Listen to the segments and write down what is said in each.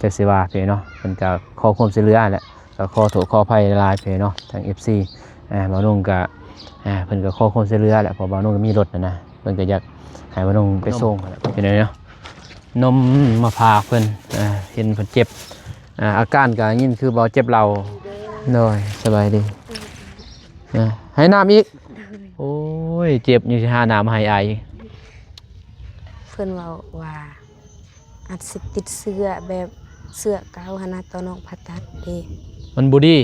จักสิว่าเพิ่นเนาะเพิ่นก็ขอความช่วยเหลือแหละก็ขอโทษขออภัยหลายเพิ่นเนาะทาง FC บ่าวนุ่งก็เพิ่นก็ขอความช่วยเหลือแหละเพราะบ่าวนุ่งก็มีรถนะเพิ่นก็อยากให้บ่าวนุ่งไปส่งแหละเป็นไดเนาะนมมาพาเพิ่นเห็นเพิ่นเจ็บอาการก็ยินคือบ่เจ็บเราโดยสบายดีให้น้ำอีกโอ้ยเจ็บอยู่สิหาน้ำให้อายเพิ่นว่าอาจสิติดเสื้อแบบเสื้อเก่าหนนะตอนน้องผ่าตัดเด้มันบ่ดี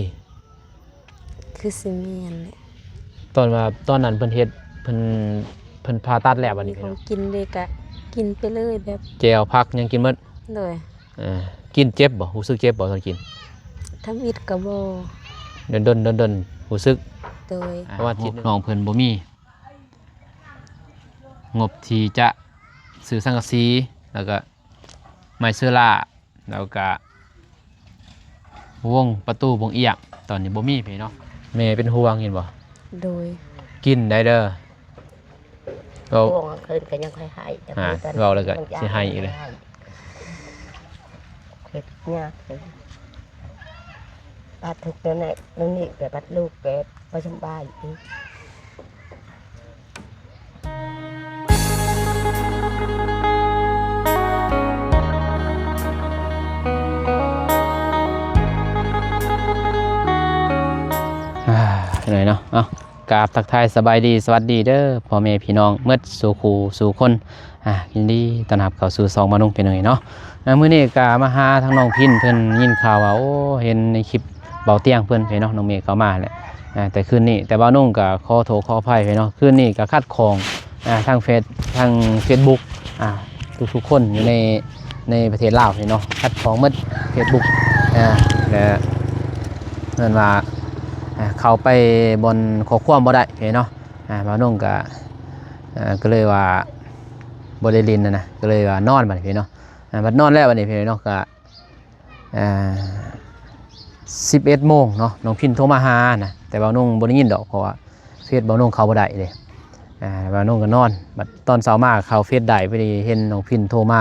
คือสิเมียนแหละตอนนั้นเพิ่นเฮ็ดเพิ่นผ่าตัดแล้วบัดนี้ของกินเลยก็กินไปเลยแบบแจวผักยังกินหมดเลยกินเจ็บบ่รู้สึกเจ็บบ่ตอนกินทำอิดก็บ่ดนรู้สึกโดยเพราะว่าจิตน้องเพิ่นบ่มีงบที่จะซื้อสังกะสีแล้วก็ไม้เสื้อล่าแล้วก็วงประตูวงเอียงตอนนี้บ่มีพี่เนาะแม่เป็นห่วงเห็นบ่โดยกินได้เด้อเราห่วงคืนก็ยังค่อยให้เราแล้วก็สิให้อีกเลยเฮ็ดยากปัดทุกตัวนี่แกปัดลูกแกบ่สบายอีกเหนื่อยเนาะกราบทักทายสบายดีสวัสดีเด้อพ่อแม่พี่น้องเมื่อสู่ครูสู่คนยินดีต้อนรับเข้าสู่ซองมานุ่งเป็นหน่อยเนาะมื้อนี้ก็มาหาทางน้องพินเพิ่นยินข่าวว่าโอ้เห็นในคลิปเบาเตียงเพิ่นเนาะน้องเมฆเข้ามาแหละแต่คืนนี้แต่บ่าวนุ่งก็ขอโทษขออภัยเนาะคืนนี้ก็คัดของทางทาง Facebook ทุกคนอยู่ในประเทศลาวเนาะคัดของหมด Facebook และเพิ่นว่าเข้าไปบนขอความบ่ได้เนาะบ่าวนุ่งก็เลยว่าบ่ได้ลินนะก็เลยว่านอนบัดนี้เนาะบัดนอนแล้วบัดนี้เนาะก็11 โมงเนาะน้องพินโทรมาหานะแต่บ่าวนุ่งบ่ได้ยินดอกเพราะว่าเฟซบ่าวนุ่งเข้าบ่ได้เลยบ่าวนุ่งก็นอนบัดตอนเช้ามาเข้าเฟซได้พอดีเห็นน้องพินโทรมา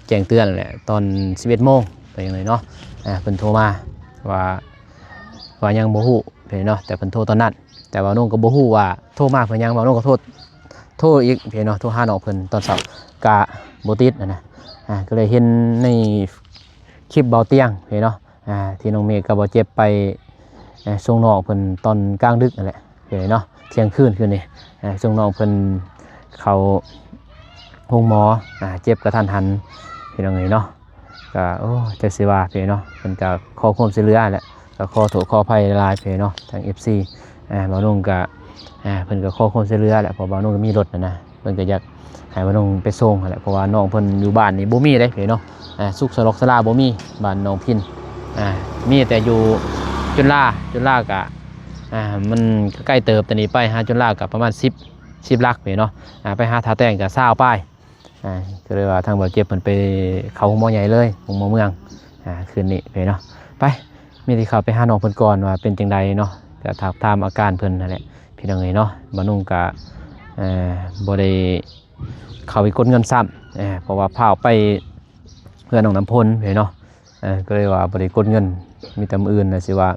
แจ้งเตือนแหละตอน11 โมงไปจังได๋เนาะเพิ่นโทรมาว่ายังบ่ฮู้เนาะแต่เพิ่นโทรตอนนั้นแต่ว่าน้องก็บ่ฮู้ว่าโทรมาเพิ่นยังว่าน้องก็โทรอีกเนาะโทรหาน้องเพิ่นตอนเช้ากะบ่ติดนะก็เลยเห็นในคลิปเบาเตียงเนาะที่น้องเมฆก็บ่เจ็บไปส่งน้องเพิ่นตอนกลางดึกนั่นแหละเนาะเที่ยงคืนนี่ส่งน้องเพิ่นเข้าโรงหมอเจ็บกระทันหันพี่น้องเนาะก็โอ้จักสิว่าเนาะเพิ่นก็ขอความช่วยเหลือแหละก็ขอโทษขออภัยหลายเนาะทาง FC บ่าวนุ่งก็เพิ่นก็ขอความช่วยเหลือแหละเพราะบ่าวนุ่งก็มีรถนะเพิ่นก็อยากให้บ่าวนุ่งไปส่งแหละเพราะว่าน้องเพิ่นอยู่บ้านนี่บ่มีเด้เนาะสุขสลกสลาบ่มีบ้านน้องพินมีแต่อยู่จุฬาก็มันใกล้เติบแต่นี้ไปหาจุฬาก็ประมาณ10 ลักเนาะไปหาท่าแต่งก็20ป้ายก็เลยว่าทางบ่าวเจ็บเพิ่นไปเข้าโรงหมอใหญ่เลยโรงหมอเมืองคืนนี้เนาะไปมีที่เขาไปหาน้องเพิ่นก่อนว่าเป็นจังใดเนาะก็ถามอาการเพิ่นนั่นแหละพี่น้องเนาะบ่นุ่งก็บ่ได้เข้าไปกดเงินซ้ำเพราะว่าพาไปเพื่อนน้องน้ำพลเนาะก็เลยว่าบ่ได้กดเงินมีแต่มื้ออื่นน่ะสิว่า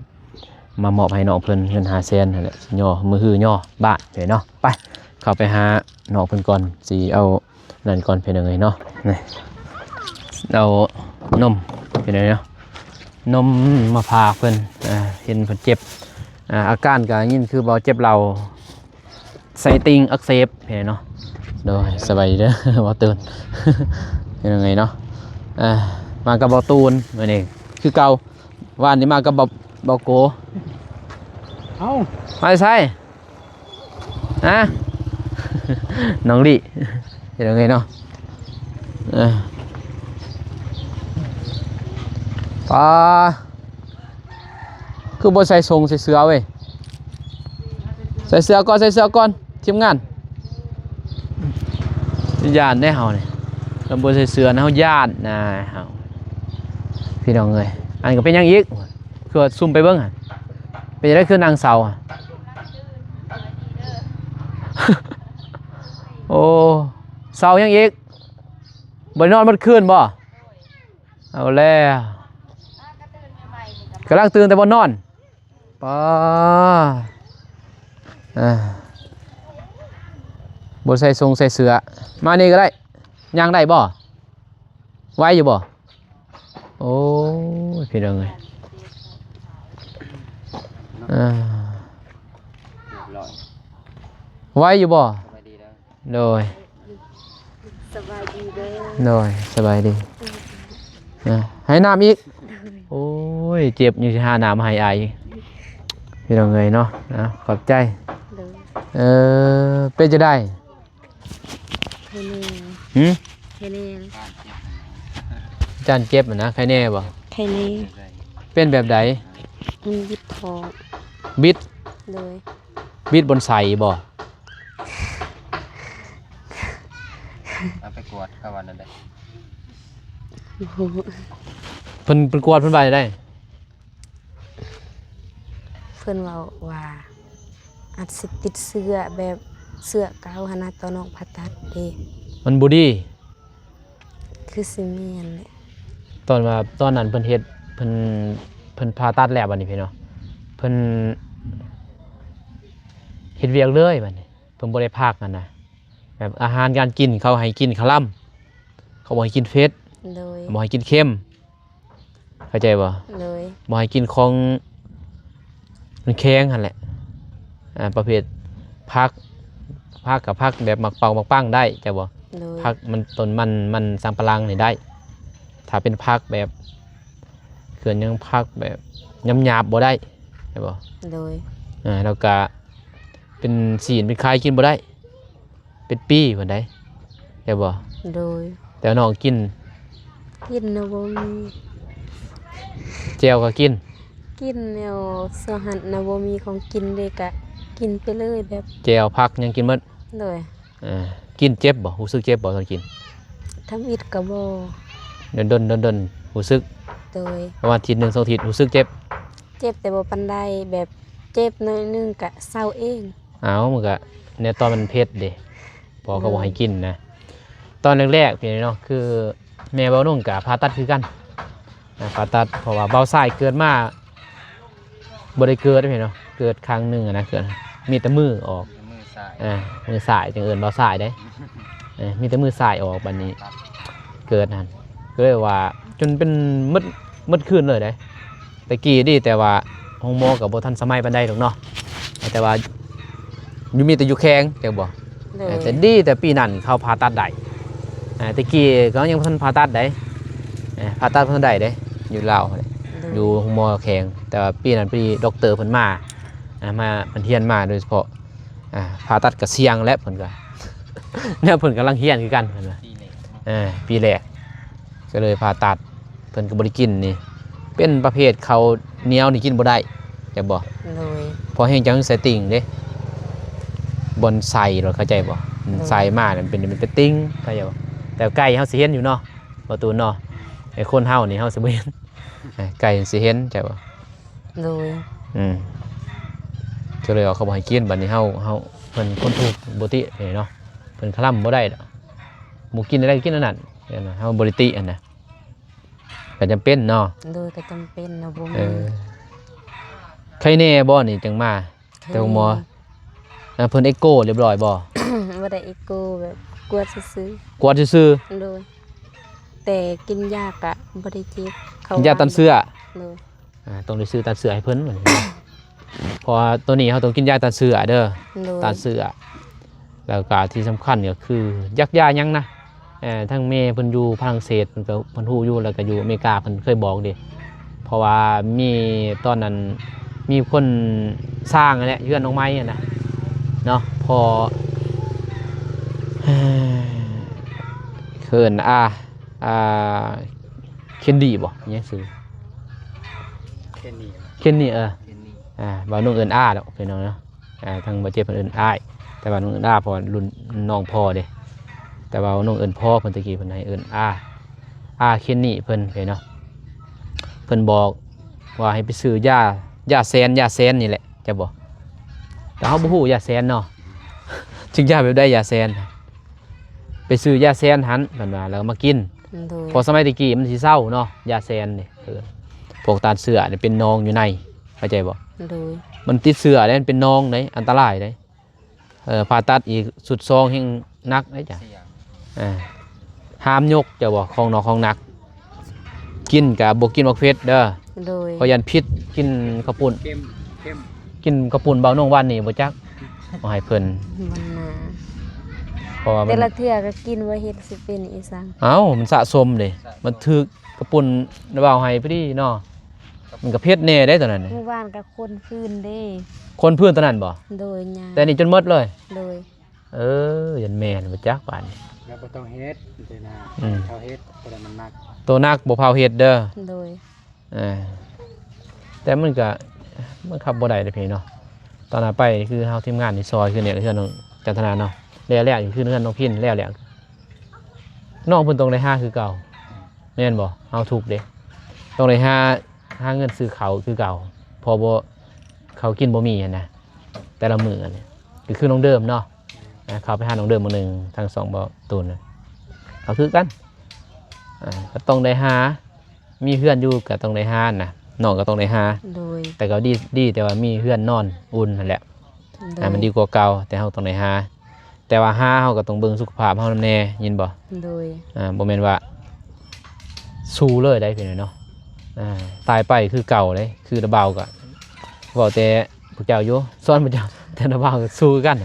มามอบให้น้องเพิ่นเงิน500,000นั่นแหละย่อมือฮือย่อบ้านเนาะไปเข้าไปหาน้องเพิ่นก่อนสิเอานั่นก่อนพี่น้องเนาะนี่เอานมพี่น้องเนาะนมมาพาเพิ่นเห็นเพิ่นเจ็บอาการก็ยินคือบ่เจ็บเราไส้ติ่งอักเสบเนาะโดยสบายดีเด้อบ่ตื่นเป็นยังไงเนาะมากับบ่ตูนมื้อนี้คือเก่าว่านนี้มากับบ่โกมาใช่น้องลี่เป็นยังไงเนาะป้าคือบนใส่ทรงใส่เสื้อเว้ยใส่เสื้อก่อนทีมงานญาติได้เฮาเนี่ยลำบนใส่เสื้อนะเฮาญาตินะเฮาพี่น้องเอ้ยอันก็เป็นยังอีกคือซุ่มไปเบิ่งเป็นยังไงคือนางเสาโอ้เสายังอีกบ่นอนเมื่อคืนบ่ เอาแล้วกำลังตื่นแต่บ่นอนป้าบ่ใส่ทรงใส่เสื้อมานี่ก็ได้ย่างได้บ่ไหวอยู่บ่โอ้ยพี่น้องเอ้ยไหวอยู่บ่โดย สบายดีเด้อ โดยสบายดีให้น้ำอีกโอ้ยเจ็บอยู่สิหาน้ำให้อายอีกพี่น้องเอ้ยเนาะขอบใจ เด้อ เป็นจะได้ ใครแน่ หืม ใครแน่ จานเจ็บนะใครแน่บ่ ใครแน่ เป็นแบบใด มันยิบทอง บิด เลย บิดบนใสบ่ เอาไปกวดเข้าวันนั้นได้ โอ้โห เพิ่นกวาดเพิ่นไปได้ เพื่อนเว่าอาจสิติดเสื้อแบบเสื้อเก่าหนนะตอนน้องผ่าตัดเด้ มันบ่ดี คือสิเมียนแหละ ตอนนั้นเพิ่นเฮ็ดเพิ่นผ่าตัดแล้วบัดนี้พี่เนาะเพิ่นเฮ็ดเวียกเลยบัดนี้เพิ่นบ่ได้พักกันนะแบบอาหารการกินเขาให้กินคาร่ำเขาบ่ให้กินเผ็ด เลย บ่ให้กินเค็มเข้าใจบ่ เลย บ่ให้กินของมันแข็งหั่นแหละประเภทผักกับผักแบบหมักเป่าหมักปั้งได้จ้ะบ่ เลย ผักมันต้นมันสังปะหลังนี่ได้ ถ้าเป็นผักแบบเกินยังผักแบบหยาบๆบ่ได้ใช่บ่ เลย แล้วก็เป็นศีลเป็นคายกินบ่ได้ เป็นปี้เพิ่นได้ใช่บ่ เลย แต่น้องกิน กินนะบ่มี แจ่วก็กิน กินแนวเสื้อหันนะบ่มีของกินเลยกะกินไปเลยแบบ แจ่วผักยังกินหมด เลย กินเจ็บบ่รู้สึกเจ็บบ่ตอนกิน ทำอิดกะบ่ ดนรู้สึก โดย ประมาณอาทิตย์หนึง2อาทิตย์รู้สึกเจ็บ เจ็บแต่บ่ปานใดแบบเจ็บหน้อยนึงกะเศร้าเอง มันก็ในตอนมันเผ็ดเด้พอก็บ่ให้กินนะ ตอนแรกๆพี่เนาะคือแม่เบานุ่งกับผ่าตัดคือกันผ่าตัดเพราะว่าเบาสายเกิดมาบ่ได้เกิดพี่เนาะเกิดครั้งหนึงนะเกิดมีแต่มือออก มือซ้าย มือสายจังเอิ้นเบาสายได้มีแต่มือสายออกบัดนี้เกิดนั่นก็เลยว่าจนเป็นมืดคืนเลยได้แต่กี้ดีแต่ว่าห้องหมอก็บ่ทันสมัยปานใดดอกเนาะแต่ว่าอยู่มีแต่อยู่แข็งจังบ่ เลย แต่ดีแต่ปีนั้นเขาผ่าตัดได้แต่กี้ก็ยังเพิ่นผ่าตัดได้ผ่าตัดเพิ่นได้เด้อยู่ลาวเนี่ยอยู่โรงหมอแข็งแต่ว่าปีนั้นปีด็อกเตอร์เพิ่นมาเพิ่นเฮียนมาโดยเฉพาะผ่าตัดก็เสี่ยงและเพิ่นก็ เนี่ยเพิ่นกำลังเฮียนคือกันเพิ่นว่า ที่นี่ ปีแรกก็เลยผ่าตัดเพิ่นก็บ่ได้กินนี่เป็นประเภทเขาวเหนียวนี่กินบ่ได้จะบ่ เลย พอแห้งจังใส่ติ่งเด้บนใส่เราเข้าใจบ่ใส่มาเนี่ยเป็นติ้งเข้าใจบ่แต่ไก่เฮาสิเห็นอยู่เนาะประตูเนาะไอ้คนเฮานี่เฮาสิบ่เห็นไก่สิเห็นใช่บ่ เลย ก็เลยเอาเขาบ่ให้กินบัดนี้เฮาเพิ่นคนถูกบ่ติเนาะเพิ่นคลำบ่ได้ดอกหมูกินอะไรก็กินอันนั้นเฮาบ่ได้ติอันน่ะก็จำเป็นเนาะ เลยก็จำเป็นนะบ่ เอ มี อใครแน่บ่นี่จังมาแต่หมอเพิ่นเอ็กโกเรียบร้อยบ่ บ่ได้อีโก้แบบกวดซื้อก วาดซื่อ ๆเลยแต่กินยากะบ่ได้เจ็บเขา ๆยาตันเสื้อ เลย ต้องได้ซื้อตันเสื้อให้เพิ่นเหมือนกันเพราะว่าตัวนี้เขาต้องกินยาตันเสื้อเด้อ เลย ตันเสื้อแล้วก็ที่สำคัญก็คือยักยายังนะทั้งแม่เพิ่นอยู่ฝรั่งเศสเพิ่นก็เพิ่นฮู้อยู่แล้วก็อยู่อเมริกาเพิ่นเคยบอกเด้เพราะว่ามีตอนนั้นมีคนสร้างนั่นแหละเฮือนน้องไม้นะเนาะพอเขินเคนดี้บ่ยังซื้อ แค่นี้ เคนนี่แค่นี้ บ่าวนุ่งเอิ้นดอกพี่น้องเนาะทางบ่เจ็บเพิ่นเอิ้นอ้ายแต่ว่านุ่งเอิ้นเพราะรุ่นน้องพ่อเด้แต่ว่านุ่งเอิ้นพ่อเพิ่นตะกี้เพิ่นให้เอิ้นเคนนี่เพิ่นพี่เนาะเพิ่นบอกว่าให้ไปซื้อยาแซนนี่แหละจะบ่แต่เฮาบ่ฮู้ยาแซนเนาะ จึงยาแบบได้ยาแซนไปซื้อยาแซนหันเพิ่นว่าแล้วก็มากิน โดย พอสมัยตะกี้มันสิเศร้าเนาะยาแซนนี่พวกตาเสือนี่เป็นนองอยู่ในเข้าใจบ่ โดย มันติดเสือได้มันเป็นนองได้อันตรายได้ผ่าตัดอีกสุดซองแห่งนักได้จ้ะ เสี่ยง ห้ามยกจะบ่ของนอกของนัก กินกับบ่กินบักเผ็ดเด้อ โดย เพราะยันพิษกินข้าวปุ้น เข้ม กินข้าวปุ้นเบาน้องวันนี่บ่จักเอาให้เพิ่น มันนา เพราะว่ามั แต่ น ละเทื่อก็กินว่าเฮ็ดสิเป็นอีสัง เอ้ามันสะสมเด้มันถึกข้าวปุ้นเบาให้พอดีเนาะมันก็เผ็ดแน่ได้ตอนนั้นน่ะ เมื่อวานก็คนพื้นเด้ คนเพื่อนตอนนั้นบ่ โดยยา แต่นี่จนหมดเลย โดย ยันแม่นบ่จักปานนี้ แล้วบ่ต้องเฮ็ดเด้นะ อืม เขาเฮ็ดแต่มันนัก ตัวนักบ่เผาเฮ็ดเด้อ โดย เออแต่มันก็มันขับบ่ได้เด้อพี่เนาะตอนนั้นไปคือเฮาทีมงานนี่ซอยคือเนี่ยคือน้องจันทนาเนาะแล้วๆอยู่คือเฮือนน้องพินแล้วน้องเพิ่นต้องได้5คือเก่าแม่นบ่เฮาถูกเด้ต้องได้หาเงินซื้อข้าวคือเก่าพอบ่เขากินบ่มีอะนะแต่ละมื้ออันนี้คือน้องเดิมเนาะเขาไปหาน้องเดิมมื้อนึงทางสองบ่ตูนน่ะเขาคือกันก็ต้องได้หามีเพื่อนอยู่ก็ต้องได้หานะน้องก็ต้องได้หา โดย แต่ก็ดีแต่ว่ามีเพื่อนนอนอุ่นนั่นแหละ โดย มันดีกว่าเก่าแต่เฮาต้องได้หาแต่ว่าหาเฮาก็ต้องเบิ่งสุขภาพเฮานำแน่ยินบ่ โดย บ่แม่นว่าสู้เลยได้เพิ่นเนาะตายไปคือเก่าเลยคือระเบาก็เว้าแต่พวกเจ้าอยู่สอนพวกเจ้าแต่ระเบาก็สู้กัน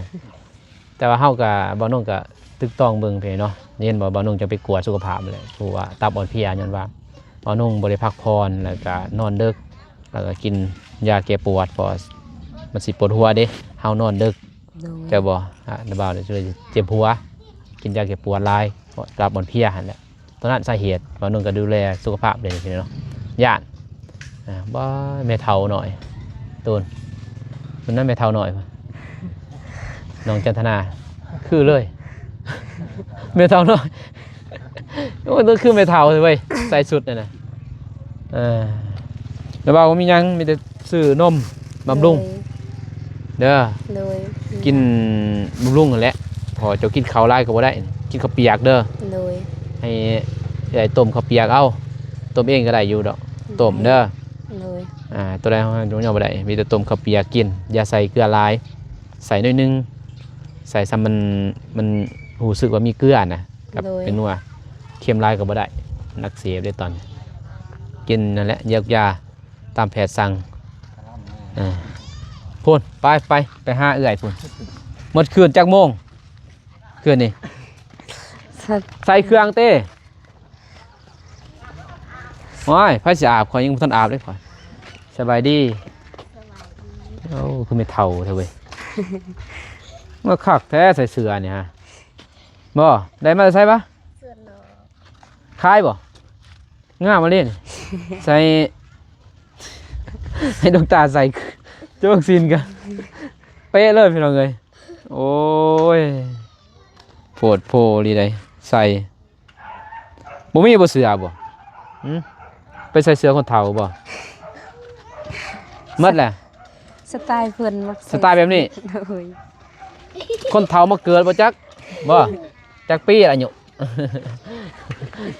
แต่ว่าเฮาก็บ่น้องก็ตึกต้องเบิ่งเพิ่นเนาะเห็นบ่บ่น้องจะไปกวดสุขภาพเลยเพราะว่าตับอ่อนเพลียย้อนว่าบ่น้องบ่ได้พักผ่อนแล้วก็นอนดึกแล้วก็กินยาแก้ปวดเพราะมันสิปวดหัวเด้เฮานอนดึก โดย แต่บ่ระเบาเลยช่วยเจ็บหัวกินยาแก้ปวดหลายเพราะตับอ่อนเพลียหั่นแหละตอนนั้นสาเหตุบ่น้องก็ดูแลสุขภาพเลยพี่เนาะย่านบ่แม่เฒ่าหน่อยตูนมันนั้นแม่เฒ่าหน่อยน้องจันทนาคือเลย เมทัลน้อยโอ้ยต้องคือเมทัลเลยเว้ยใส่สุดเนี่ยนะแล้วบอกว่ามียังมีแต่ซื้อนมบำรุงเด้อ โดย กินบำรุงนั่นแหละพอจะกินข้าวไล่ก็บ่ได้กินข้าวเปียกเด้อ โดย ให้ใหญ่ต้มข้าวเปียกเอาต้มเองก็ได้อยู่ดอกต้มเด้อ โดย ตัวใดของเราบ่ได้มีแต่ต้มข้าวเปียกกินอย่าใส่เกลือหลายใส่หน่อยนึงใส่ซ้ำมันรู้สึกว่ามีเกลือนะกับเป็นนัวเค็มหลายก็บ่ได้นักเสพได้ตอนกินนั่นแหละเยียวยาตามแพทย์สั่งพูนไปหาเอื้อยพูนหมดคืนจักโมงคืนนี่ใส่เครื่องเต้ว้ายไผสิอาบข่อยยังบ่ทันอาบเลยข่อยสบายดีโอ้คือไม่เฒ่าเท่าเว้ย เมื่อคักแท้ใส่เสื้อเนี่ยฮะบ่ได้มาใส่ปะคล้ายบ่ง่ามมาเล่น ใส่ ให้ดวงตาใส่เจ้าวัคซีนกันเป๊ะเลยพี่น้องเลยโอ้ยโผดโพลีได้ใส่บ่มีบ่เสื้อบ่ไปใส่เสื้อคนเฒ่าบ่หมดแหละ สไตล์เพิ่นมัก สไตล์แบบนี้ โดย คนเฒ่ามาเกิดบ่จักบ่จักปีอายุ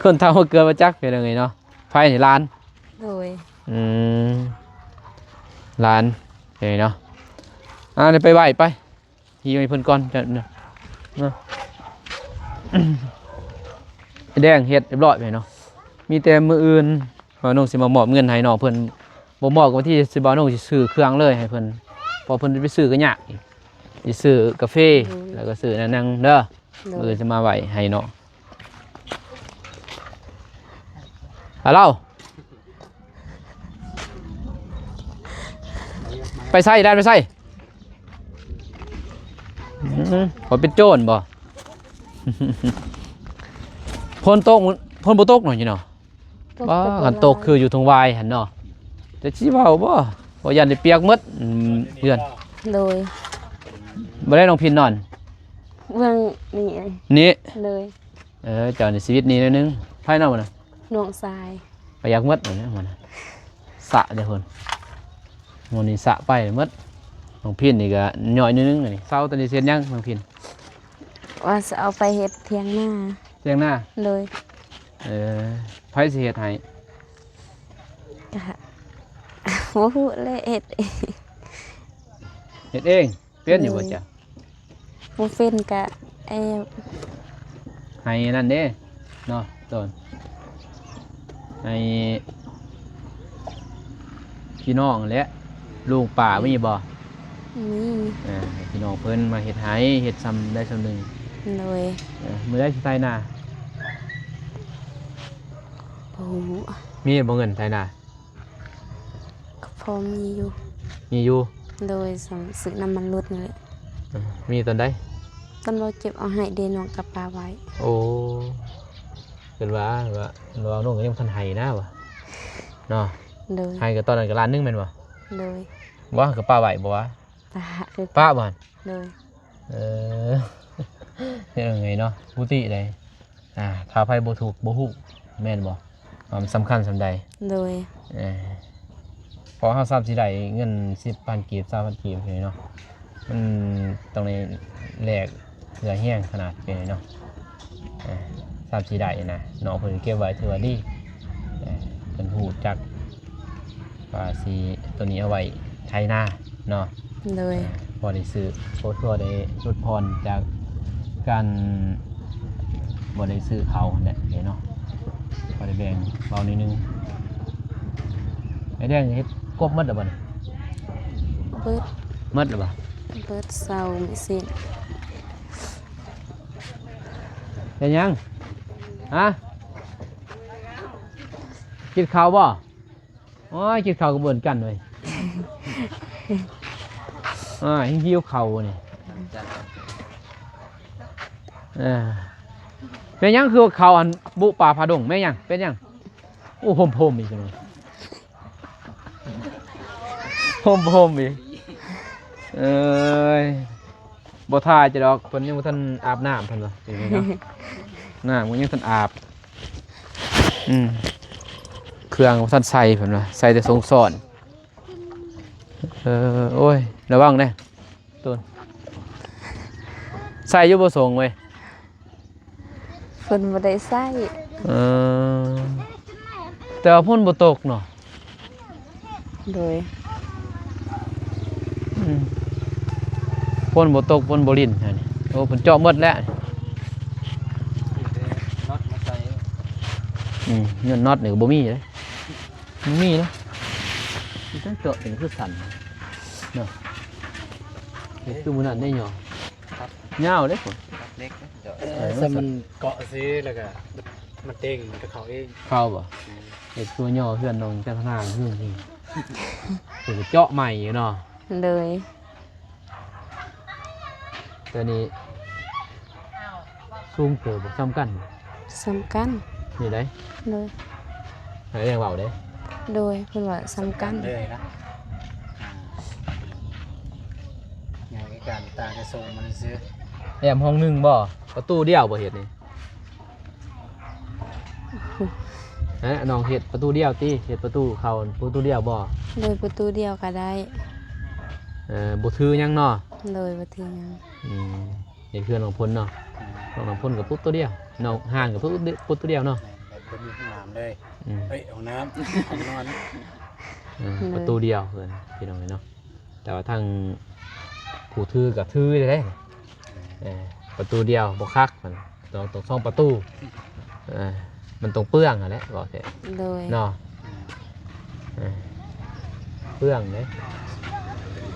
คนเฒ่ามาเกิดบ่จักเป็นยังไงเนาะไผนี่ล้าน โดย ล้านเฮ้ยเนาะเดี๋ยวไปไหว้ไปฮีให้เพิ่นก่อนจะเนาะแดงเฮ็ดเรียบร้อยไปเนาะมีแต่มื้ออื่นบ่าวน้องสิมามอบเงินให้น้องเพิ่นบ่มอบก็วันที่สิบ่าวน้องสิซื้อเครื่องเลยให้เพิ่นพอเพิ่นไปซื้อก็ยากอีกสิซื้อกาแฟแล้วก็ซื้อนั่งเด้อ โด มื้อย จะมาไหว้ให้เนาะฮัลโหลไปใส่ได้ไปใส่ผมเป็นโจรบ่ พนตกพนบ่ตกหน่อยเนาะบ่หันตกคืออยู่ทงวายหันเนาะแต่สิเว้าบ่บ่ยันได้เปียกหมดเพื่อน โดย บ่ได้น้องพินนอน เบื้องนี่ นี่ เลย เจ้าในชีวิตนี้นิดนึงไผเนาะมันน่ะ หน่วงทราย ไปอยากหมดอันนี้มันน่ะสะเด้อเพิ่นมื้อนี้สะไปหมดน้องพินนี่ก็ย่อยนิดนึงนี่เซาตอนนี้เสร็จยังน้องพิน ว่าจะเอาไปเฮ็ดเทียงหน้า เที่ยงหน้า เลย ไผสิเฮ็ดให้ ก็บ่ฮู้เลยเฮ็ด เฮ็ดเองเป็นอยู่บ่จ้ะ บ่เป็นก็แอบ ให้นั่นเด้เนาะต้นให้พี่น้องและลูกป่ามีบ่ มี ให้พี่น้องเพิ่นมาเฮ็ดให้เฮ็ดซ้ำได้ซ้ำหนึง โดย มื้อใดสิไถนา บ่ฮู้ มีบ่เงินไถนา ก็พอมีอยู่ มีอยู่ โดยซื้อน้ำมันรถนี่แหละ มีตอนใด ตอนเราเก็บเอาให้เดน้องกับปลาไว้ โอ้เป็นว่าน้องก็ยังทันไห้นะวะเนาะ โดย ไห้ก็ตอนนั้นก็ล้านหนึงแม่นบ่ โดย บ่ก็ป้าไหวบ่วะ ปลาคือ ป้าบ่หั่น โดย เออ เฮ็ดยังไงเนาะปุติได้ถ้าไผบ่ถูกบ่ฮู้แม่นบ่ว่ามันสำคัญส่ำใด โดย เออพอเฮาทราบสิได้เงิน10,000กีบ20,000กีบเนาะมันต้องได้แลกเหลือแห้งขนาดเป็นเนาะทราบสิได้นะน้องเพิ่นเก็บไว้ถือว่าดีเพิ่นฮู้จักว่าสิตัวนี้เอาไว้ไถนาเนาะ โดย พอได้ซื้อโคตรได้ลดพรจากการบ่ได้ซื้อเขาเนี่ยเนาะพอได้แบ่งเบานิดนึงไอ้แดงเฮ็ดกบหมดแล้วบ่นี่ เบิด หมดแล้วบ่ เบิดเศร้าไม่สิ้น เป็นยังฮะกินข้าวบ่โอ้ยกินข้าวก็เบิ่นกันเว้ยหิวข้าวนี่เป็นยังคือข้าวอันบุป่าผาดงแม่ยังเป็นยังโอ้โหมๆอีกเลยโหมๆอีกบ่ทาจะดอกเพิ่นยังบ่ทันอาบน้ำเพิ่นว่าจังได๋เนาะน้ำมันยังทันอาบเครื่องบ่ทันใส่เพิ่นว่าใส่แต่ทรงซ้อนโอ้ยระวังเด้ต้นใส่อยู่บ่ทรงเว้ย เพิ่นบ่ได้ใส่ แต่ว่าพ่นบ่ตกเนาะ โดย พ่นบ่ตกพ่นบ่ลิ้นอันนี้โอ้เพิ่นเจาะหมดแล้ว น็อตมาใส่ เงินน็อตนี่ก็บ่มีเลยบ่มีเนาะมีแต่เจาะเป็นคือสั่นเนาะเฮ็ดคือมื้อนั้นได้หยอเงาวเด้พุ่น เล็กนะเจาะ ถ้ามันเกาะซื้อแล้วก็มันเด้งมันก็เขาเอง เข้าบ่เฮ็ดตัวย่อเพื่อนน้องจันทนาเฮือนนี่เพิ่นก็เจาะใหม่อยู่เนาะ โดย แต่นี่สูงเกินบ่ซ้ำกัน สำคัญ นี่ได้ โดย ให้เรียกเว้าเด้ โดยเพิ่นว่าสำคัญ เลยนะอย่างการตาจะส่งมันซื้อ แอมห้องหนึงบ่ประตูเดียวบ่เฮ็ดนี่น้องเฮ็ดประตูเดียวติเฮ็ดประตูเข้าประตูเดียวบ่ โดยประตูเดียวก็ได้ บ่ถือหยังเนาะ โดยบ่ถึงหยัง เฮ็ดเพื่อนของพลเนาะน้องพลกับปุ๊บตัวเดียวน้องห่างกับปุ๊บตัวเดียวเนาะ แบบเป็นห้องน้ำเลย อืม เฮ้ยห้องน้ำห้องนอน ประตูเดียวเพิ่นพี่น้องเนาะแต่ว่าทางผู้ถือกับถือได้ประตูเดียวบ่คักมันต้องซ่องประตูมันตรงเปื้องอ่ะแหละบอกแท้ โดย เนาะเปื้องเด้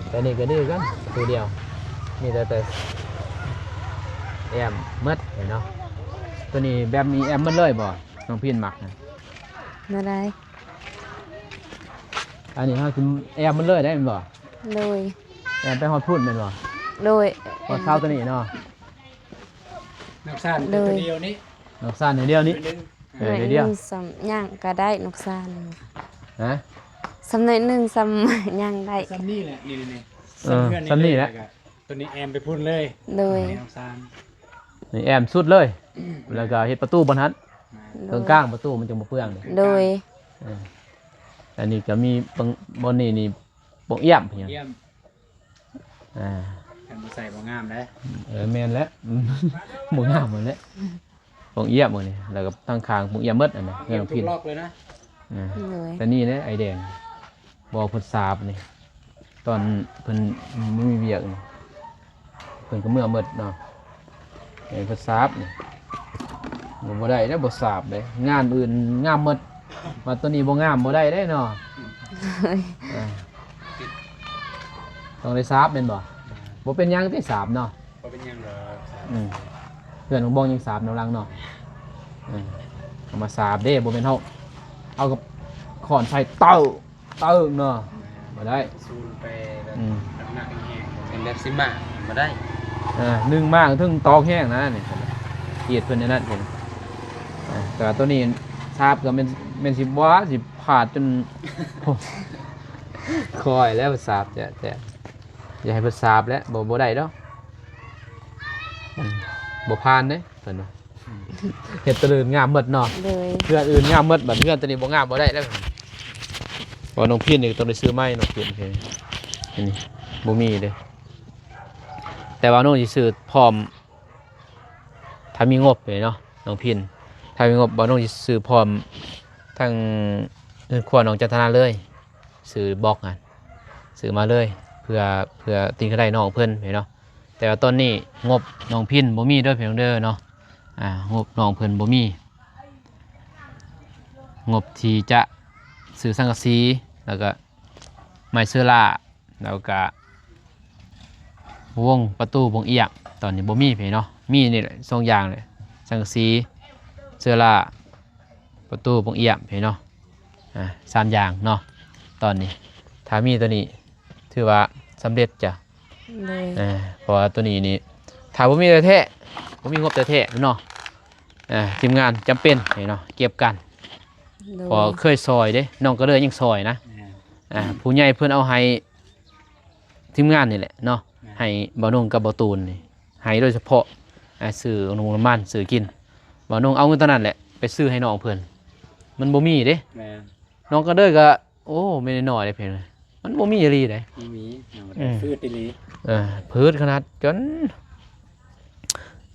แต่นี่ก็ดื้อกันประตูเดียวนี่แต่แอมหมดเนาะตัวนี้แบบนี้แอมหมดเลยบ่น้องพี่นมักนะ บ่ได้ อันนี้เฮาคือแอมหมดเลยได้แม่นบ่ โดย แอมไปฮอดพุ่นแม่นบ่ โดย ฮอดเช้าตัวนี้เนาะ น้ำซ่านตัวเดียวนี้ นกซ่านเดียวนี้ นึง เเดียว หน่อสำย่างก็ได้นกซาน ฮะ สำหน่อยหนึงสำย่างได้ ซ้ำนี่แหละนี่ ซ้ำนี่แหละ ตัวนี้แอมไปพุ่นเลย โดย น้ำซ่าน นี่แอมสุดเลย แล้วก็เฮ็ดประตูบนหันตรงกลางประตูมันจะบ่เปื้องนี่ โดย อันนี้ก็มีบนนี่บ่เอี่ยมเพียง เยี่ยม อ่า กันใส่บ่งามได้ แม่นแล้วบ่งามหมดแล้ว ปงเอี่ยมมื้อนี้แล้วก็ทางข้างปงเอี่ยมหมดอันนั้นเฮือนน้อง ทุ พิ ก น ล็อกเลยนะ อ่า เลย แต่นี่เนี่ยไอแดงบ่เพิ่นสาบนี่ตอนเพิ่นบ่มีเวียกนี่เพิ่นก็เมื่อหมดเนาะไอ้เพิ่นสาบนี่บ่ได้แล้วบ่สาบเลยงานอื่นงามหมดมาตัวนี้บ่งามบ่ได้เด้เนาะ เลย อ่าต้องได้สาบแม่นบ่บ่เป็นหยังที่สาบเนาะ ก็เป็นยังเหรอ เพื่อนของบ้องยังสาบแนวหลังเนาะเอามาสาบเด้บ่แม่นเฮาเอากับขอนใส่เต้าเนาะบ่ได้ ซูนไปแบบ อืม หนักๆแห้ง เป็นแบบซิมามาได้ นึ่งมากถึงตอกแห้งนะนี่เกลียดเพิ่นในนั้นเห็นแต่ว่าตัวนี้สาบก็แม่นสิบ่สิพาดจน คอยแล้วสาบแต่อย่าให้เพิ่นสาบแล้วบ่ได้ดอกบ่ผ่านเด้เพิ่นว่าเฮ็ดตัวอื่นงามหมดเนาะ เลย เพื่อนอื่นงามหมดบัดเพื่อนตัวนี้บ่งามบ่ได้แล้วบ่น้องพี่นี่ต้องได้ซื้อไม้น้องพี่นี่บ่มีเด้แต่ว่าน้องสิซื้อพร้อมถ้ามีงบเลยเนาะน้องพินถ้ามีงบบ่น้องสิซื้อพร้อมทั้งเงินครัวน้องจันทนาเลยซื้อบล็อกอ่ะซื้อมาเลยเพื่อติงก็ได้น้องเพิ่นเนาะแต่ว่าตอนนี้งบน้องพินบ่มีเด้อพี่น้องเด้อเนาะงบน้องเพิ่นบ่มีงบที่จะซื้อสังกะสีแล้วก็ไม้เสื้อล่าแล้วก็วงประตูวงเอียงตอนนี้บ่มีพี่เนาะมีนี่แหละสองอย่างเลยสังกะสีเสื้อล่าประตูวงเอียงพี่เนาะสามอย่างเนาะตอนนี้ถ้ามีตัวนี้ถือว่าสำเร็จจ้ะ เลย เพราะว่าตัวนี้นี่ถ้าบ่มีแต่แท้บ่มีงบแต่แท้เนาะทีมงานจำเป็นเนาะเก็บกัน เลย พอเคยซอยเด้น้องก็เลยยังซอยนะผู้ใหญ่เพื่อนเอาให้ทีมงานนี่แหละเนาะให้บ่าวนุ่งกับบ่าวตูนนี่ให้โดยเฉพาะซื้อน้ำมันซื้อกินบ่าวนุ่งเอาเงินตอนนั้นแหละไปซื้อให้น้องเพื่อนมันบ่มีเด้ แม่ น้องก็เลยก็โอ้ไม่ได้น้อยเลยเพียงเลยมันบ่มีอีหลีเด้ มี อืม ฟืดอีหลี พืชขนาดจน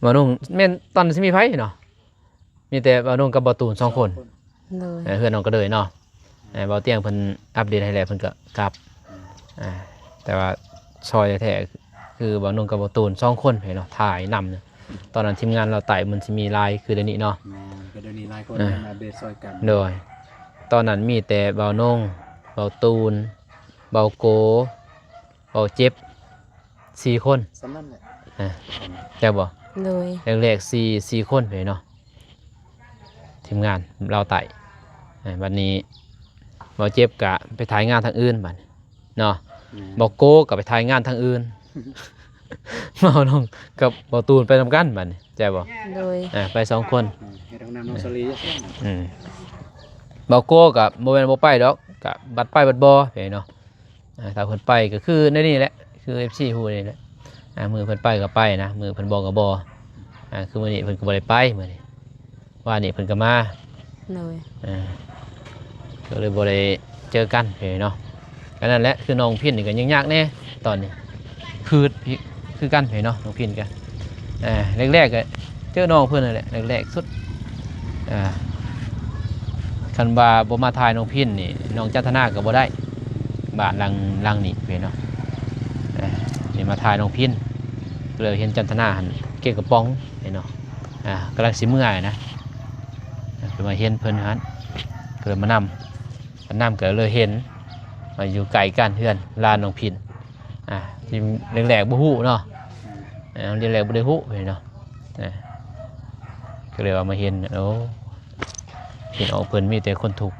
บ่าวนุ่งแม่นตอนสิมีไผเนาะมีแต่บ่าวนุ่งกับบ่าวตูน2คน เลย เพื่อนน้องก็เลยเนาะเบาเตียงเพิ่นอัปเดตให้แล้วเพิ่นก็กลับแต่ว่าซอยแท้ๆคือบ่าวนุ่งกับบ่าวตูน2คนเนาะถ่ายนำเนี่ยตอนนั้นทีมงานเราไต่มันสิมีลายคือเดี๋ยวนี้เนาะ แม่ก็เดี๋ยวนี้หลายคนมาเบสซอยกัน โดยตอนนั้นมีแต่บ่าวนุ่งบ่าวตูนบ่าวโกบ่าวเจ็บ4คน สำนั่นแหละ แจ้บ่ เลย แรกๆ4คนเนาะทีมงานเราไต่บัดนี้บ่าวเจ็บกะไปถ่ายงานทางอื่นบัดเนาะบ่าวโกก็ไปถ่ายงานทางอื่น บ่าวน้องกับบ่าวตูนไปทำกันบัดนี้แจ้บ่ เลย ไป2คน ให้ทางน้ำน้องสลีจะเช่น บ่าวโกกับบ่แม่นบ่ไปดอกกะบัดไปบัดบ่เนาะถ้าเพิ่นไปก็คือในนี่แหละคือ FC ฮู้นี่แหละมือเพิ่นไปก็ไปนะมือเพิ่นบ่ก็บ่คือมื้อนี้เพิ่นก็บ่ได้ไปมื้อนี้ว่านี่เพิ่นก็มา เลย ก็เลยบ่ได้เจอกันเนาะก็นั่นแหละคือน้องพินนี่ก็ยังยากแน่ตอนนี้คือกันเนาะน้องพินกันแรกๆก็เจอน้องเพิ่นนั่นแหละแรกๆสุดคันว่าบ่มาถ่ายน้องพินนี่น้องจันทนาก็บ่ได้บ้านหลังนี่เนาะนี่มาถ่ายน้องพินก็เลยเห็นจันทนาหันเก็บกระป๋องเนาะกำลังสิเมื่อยนะคือมาเห็นเพิ่นหันก็เลยมานำก็เลยเห็นมาอยู่ไกลกันเพื่อนลานน้องพินทีมแรกๆบ่ฮู้เนาะเรียนแรกบ่ได้ฮู้เนาะก็เลยว่ามาเห็นโอ้เห็นออกเพิ่นมีแต่คนทุกข์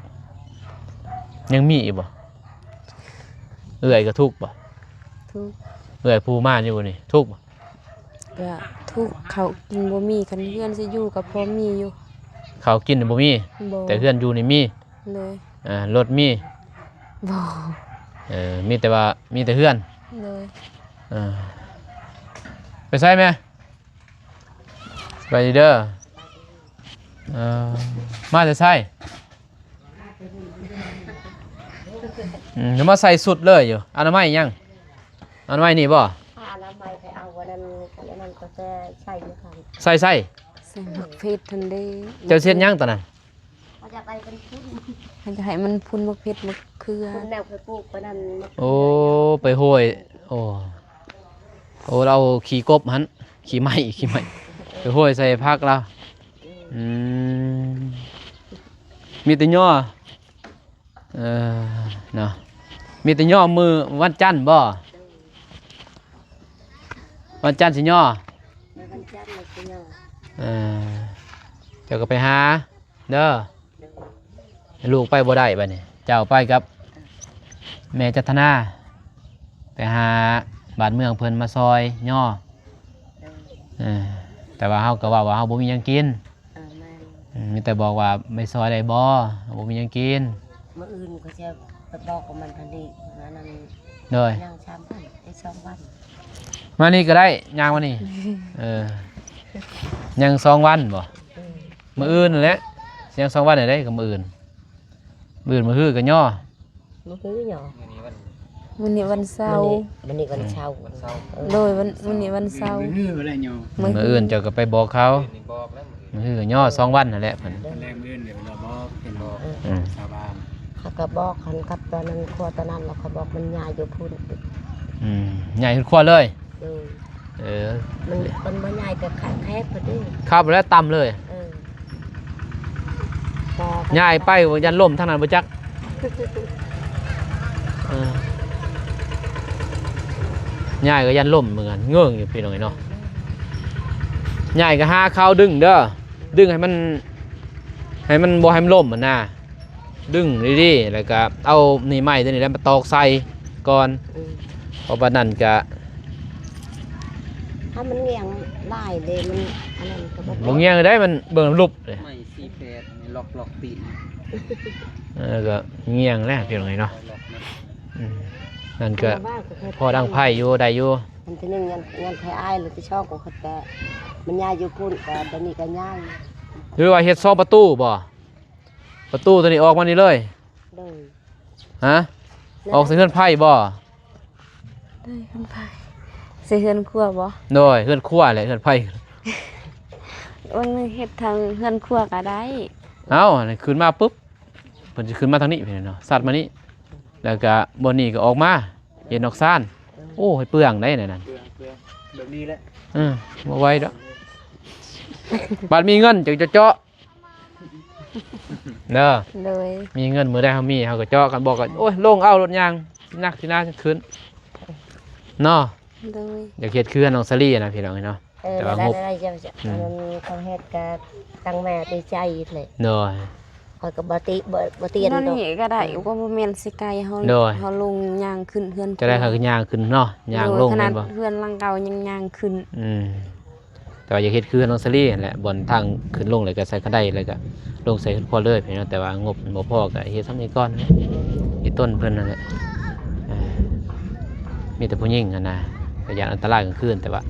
ยังมีอีกบ่เอื้อยก็ทุกข์บ่ ทุก เอื้อยผู้มาอยู่นี่ทุกข์บ่ ก็ทุกเขากินบ่มีกันเพื่อนสิอยู่กับพ่อมีอยู่ ข้าวกินบ่มี บ่ แต่เพื่อนอยู่นี่มี เลย รถมี บ่ มีแต่ว่ามีแต่เพื่อน เลย ไปใส่ไหมไปดีเด้อมาจะใส่เดี๋ยวมาใส่สุดเลยอยู่อนามัยยังอนามัยนี่บ่ ถ้าน้ำไม่ไปเอาวันนั้นก็จะใช่ไหมคะ ใส่ ใ ใส่หมักเพชรทันได้ เจ้าเช็ดหยังตอนนั้น เขาจะไปเป็นพุ่น มันจะให้มันพุ่นหมักเพชรหมักเขือ พุ่นแนวเคยปลูกไปนั่น โอ้ไปโหยโอ้เราขี่กบหันขี่ไม้ไปโหยใส่พักเราอืมมีแต่ย่อเนาะมีแต่ย่อมือวันจันทร์บ่วันจันทร์สิย่อ ในวันจันทร์เลยคุณย่อ เจ้าก็ไปหาเด้อลูกไปบ่ได้บัดนี้เจ้าไปกับแม่จัตนาไปหาบ้านเมืองเพิ่นมาซอยย่อแต่ว่าเฮาก็ว่าเฮาบ่มีหยังกิน แม่ มีแต่บอกว่าไม่ซอยได้บ่บ่มีหยังกิน มื้ออื่นเขาจะไปบอกกับมันทันทีนั้น เด้อ นั่งชามวันไอ้2 วัน มานี่ก็ได้ย่างมานี่ยัง2 วันบ่มื้ออื่นนั่นแหละยัง2 วันได้ก็มื้ออื่นมื้อฮื้อก็ย่อ มื้อคือหยอ มื้อนี้วัน วันนี้วันเสาร์ มันนี่วันเช้า วันเสาร์ โดยวันนี้วันเสาร์ มืออะไรเนาะ มื้ออื่นเจ้าก็ไปบอกเขา นี่บอกแล้ว มื้อฮื้อก็ย่อ2 วันนั่นแหละเพิ่น ตอนแรกมือเดี๋ยวเราบอกเป็นบอก อืม ชาวบ้าน เขาก็บอกคันกับตอนนั้นครัวตอนนั้นเราเขาบอกมันยายอยู่พุ่น ใหญ่ขึ้นขั้วเลย เออ เออ มันบ่ยายแต่ขาแคบพอดี ข้าวไปแล้วต่ำเลย เออ ใหญ่ไปยันล่มทางนั้นบ่จักใหญ่ก็ยันล่มเหมือนกันเงื่องอยู่พี่น้องเนาะใหญ่ก็หาข้าวดึงเด้อดึงให้มันบ่ให้มันล่มมันน่ะดึงดีๆแล้วก็เอานี่ไม้ตัวนี้แล้วมาตอกใส่ก่อนเพราะว่านั่นก็ ถ้ามันเงียงไล่เลยมันอันนั้นก็บอก บ่เงี้ยงได้มันเบิ่งลุบเลย ไม่48นี่ล็อกตีน ก็เงี้ยงแล้วพี่น้องเนาะ ล็อกนะ นั่นก็พอดังไผ่อยู่ได้อยู่ มันจะนึงยันไทยอ้ายหรือจะชอบของเขาแต่มันยายอยู่พุ่นแต่ตอนนี้ก็ยาย หรือว่าเฮ็ดซอกประตูบ่ประตูตัวนี้ออกมานี่เลย เดิน ฮะออกใส่เฮือนไผ่บ่ ได้ขึ้นไปใส่เฮือนครัวบ่ โดยเฮือนครัวแหละเฮือนไผ่ วันนี้เฮ็ดทางเฮือนครัวก็ได้ เอ้าอันนี้ขึ้นมาปุ๊บเพิ่นสิขึ้นมาทางนี้พี่เนาะสัตว์มานี่แล้วก็บ่นี้ก็ออกมาเห็นออกซ่านโอ้ให้เปลืองได้นั่น เปลืองแบบนี้แหละ บ่ไหวดอกบัดมีเงินจึงจะเจาะเด้อ โดย มีเงินมื้อใดเฮามีเฮาก็เจาะกันบอกกันโอ้ยลงเอารถยางนักสินาขึ้นเนาะ โดย อยากเฮ็ดคือน้องซารี่นะพี่น้องเนาะ แต่ว่างบ ได้จะมันเขาเฮ็ดกับตั้งแม่ตีใจเลย โดย คอยกับบบ่เตียน นั่น ดอก นี่ก็ได้ก็บ่แม่นสิไกลเฮา โดย เฮาลงย่างขึ้นเฮือน จะได้เขาก็ย่างขึ้นเนาะย่างลง ขนา แม่ ด นบ่ เฮือนหลังเก่ายังย่างขึ้น แต่ว่าอยากเฮ็ดคือน้องซารี่นั่นแหละบนทางขึ้นลงเลยก็ใส่กระไดเลยก็ลงใส่ขึ้นพอเลยพี่น้องแต่ว่างบบ่พอก็เฮ็ดซ้ำนี้ก่อนนะอีต้นเพิ่นนั่นแหละมีแต่ผู้หญิงอะนะก็อย่างอันตรายกลางคืนแต่ว่า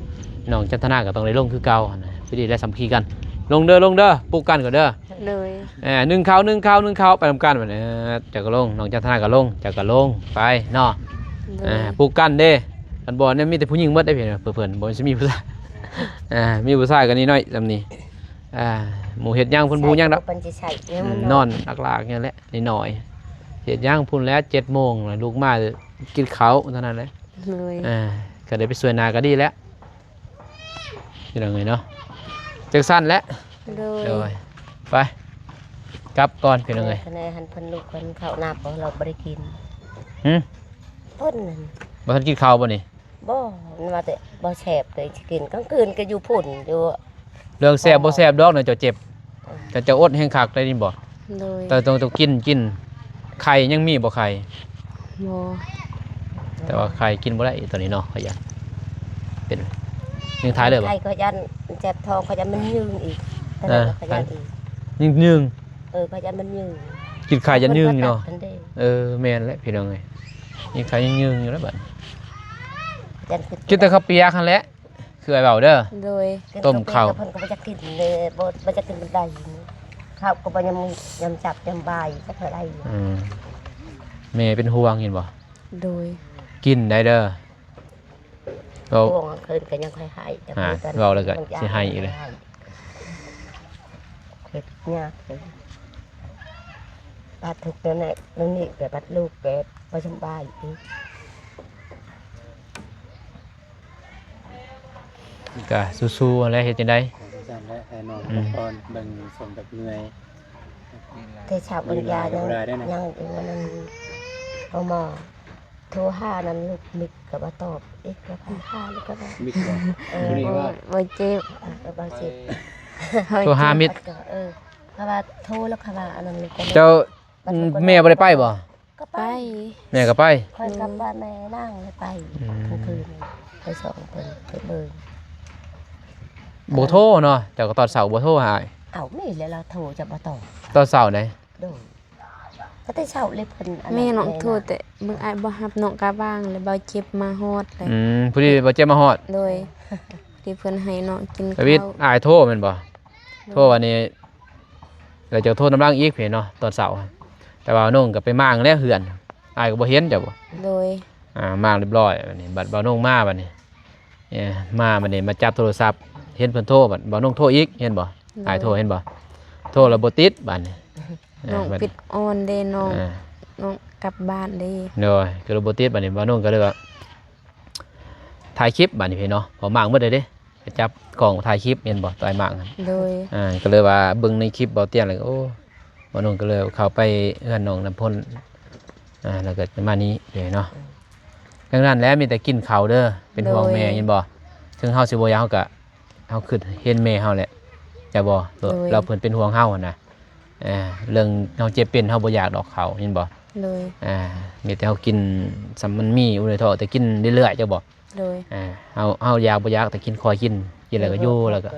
น้องจันทนาก็ต้องได้ลงคือเก่าอะนะพอดีได้สามัคคีกันลงเด้อปลูกกันก่อนเด้อ เลย นึ่งข้าวไปทำกันแบบนี้จากก็ลงน้องจันทนาก็ลงจากก็ลงไปเนาะ เลย ปลูกกันเด้กันบ่เนี่ยมีแต่ผู้หญิงหมดได้เพียงเพิ่นบ่สิมีผู้ชายมีผู้ชายกันนิดหน่อยซำนี้หมู่เฮ็ดย่างพุ่นผู้ย่างดอก เป็นสิใส่เนี่ยมัน นอนหลักๆอย่างแหละนิดหน่อยเฮ็ดย่างพุ่นแล้ว 7:00 นแล้วลูกมากินข้าวเท่านั้นแหละ เลย ก็ได้ไปสวยนาก็ดีแล้วนี่ล่ะไงเนาะจักสั้นแล้ว เลย เดี๋ยวไปกลับก่อนพี่น้องเอ้ย คะแนนหันเพิ่นลูกเพิ่นข้าวหน้าของเราบ่ได้กิน หึ เพิ่นนั่น บ่ทันกินข้าวบ่นี่ บ่มันว่าแต่บ่แซ่บเลยสิกินกลางคืนก็อยู่พุ่นอยู่ เรื่องแซ่บบ่แซ่บดอกน่ะเจ้าเจ็บแต่เจ้าอดแห้งคักได้นี่บ่ เลย แต่ต้องกินไข่ยังมีบ่ไข่ บ่ แต่ว่าไข่กินบ่ได้ตอนนี้เนาะขยันเป็นยังท้ายเลยบ่ ใครก็ยันเจ็บท้องเขายันมันยืงอีกแต่นั้นก็ยันอีก ยึง เขายันมันยืง กินไข่ยันยึงอยู่เนาะ พิ่ก็ตัดทันเด้ แม่นแหละพี่น้องเอ้ยยังไข่ยังยึงอยู่แล้วบัด ยัน กินแต่ข้าวเปียกหั่นแหละคือไอ้เบาเด้อ เลย ต้มข้าว เพิ่นก็บ่จะกินเลยบ่จะกินบันไดข้าวก็บ่ยำจับยำบายจักเท่าใด แม่เป็นห่วงเห็นบ่ โดย กินได้เด้อเรา ห่วงคืนก็ยังค่อยให้ เราแล้วก็สิให้อีกเลย เฮ็ดยากเลยบาดทุกนั่นแหละนั่นนี่แกบาดลูกแกบ่สบายอีก ก็สู้ๆอะไรเฮ็ดจังได๋ จำได้ให้น้องตอนเบิ่งสมกับเหนื่อย แต่ชาวปัญญายังยังอีกวันนั้นเอามาโทรหานั้นลูกมิกกับมาตอบเอ๊ะก็พาแล้วก็ได้ มิกบอกคนนี้ว่า บ่เจ็บ ก็บางสิ โทรหามิตร เพราะว่าโทรแล้วค่ะว่าอันนั้นก็ เจ้าแม่บ่ได้ไปบ่ ก็ ไป ไป แม่ก็ไป ค่อยกลับบ้านแม่นั่งเลยไปกลางคืนไปส่งเพิ่นไปเบิ่ง บ่โทรเนาะเจ้าก็ตอนเช้าบ่โทรหา เอ้านี่แล้วเราโทรจะมาตอบ ตอนเช้าไหน โดนก็ได้เช่าเลยเพิ่นอั แม่น้องโทษแต่เบิ่งอ้ายบ่รับน้องกะบ้างเลยบ่เจ็บมาฮอดเลย พอดีบ่เจ็บมาฮอด โดยที่เพิ่นให้น้องกิน ไปวิท ข้าว ย์อายโทรแม่นบ่โทรวันนี้แล้วเจ้าโทรน้ำลังอีกเพิ่นเนาะตอนเช้าแต่ว่าน้องก็ไปมางแล้วเฮือนอายก็บ่เห็นเจ้าบ่ โดย มางเรียบร้อยบัดนี้บัดบ่าวน้องมาบัดนี้มาบัดนี้มาจับโทรศัพท์เห็นเพิ่นโทรบัดบ่าวน้องโทรอีกเห็นบ่อายโทรเห็นบ่โทรแล้วบ่ติดบัดนี้ น้องปิดออนเด้น้อง อ่า น้องกลับบ้านเด้ เนาะก็เลยบ่ติดบัดนี้บ่าวน้องก็เลยว่าถ่ายคลิปบัดนี้เพิ่นเนาะพอมางหมดเลยเด้ไปจับกล้องถ่ายคลิปเห็นบ่ต่อยมางกัน โดย ก็เลยว่าเบิ่งในคลิปเบาเตี้ยนแล้วก็โอ้บ่น้องก็เลยเข้าไปเอื้อนน้องน้ำพ่นแล้วก็ประมาณนี้เนาะดังนั้นแล้วมีแต่กินข้าวเด้อเป็นห่วงแม่ยินบ่ถึงเฮาสิบ่อยากเฮาก็เฮาคิดเห็นแม่เฮาแหละจะบ่เราเพิ่นเป็นห่วงเฮาหั่นน่ะเรื่องเฮาเจ็บเป็นเฮาบ่อยากดอกเขายินบ่ โดย มีแต่เฮากินสำมันมีอยู่ในท้องแต่กินเรื่อยๆจะบ่ โดย เฮาอยากบ่อยากแต่กินคอยกินแล้วก็อยู่แล้วก็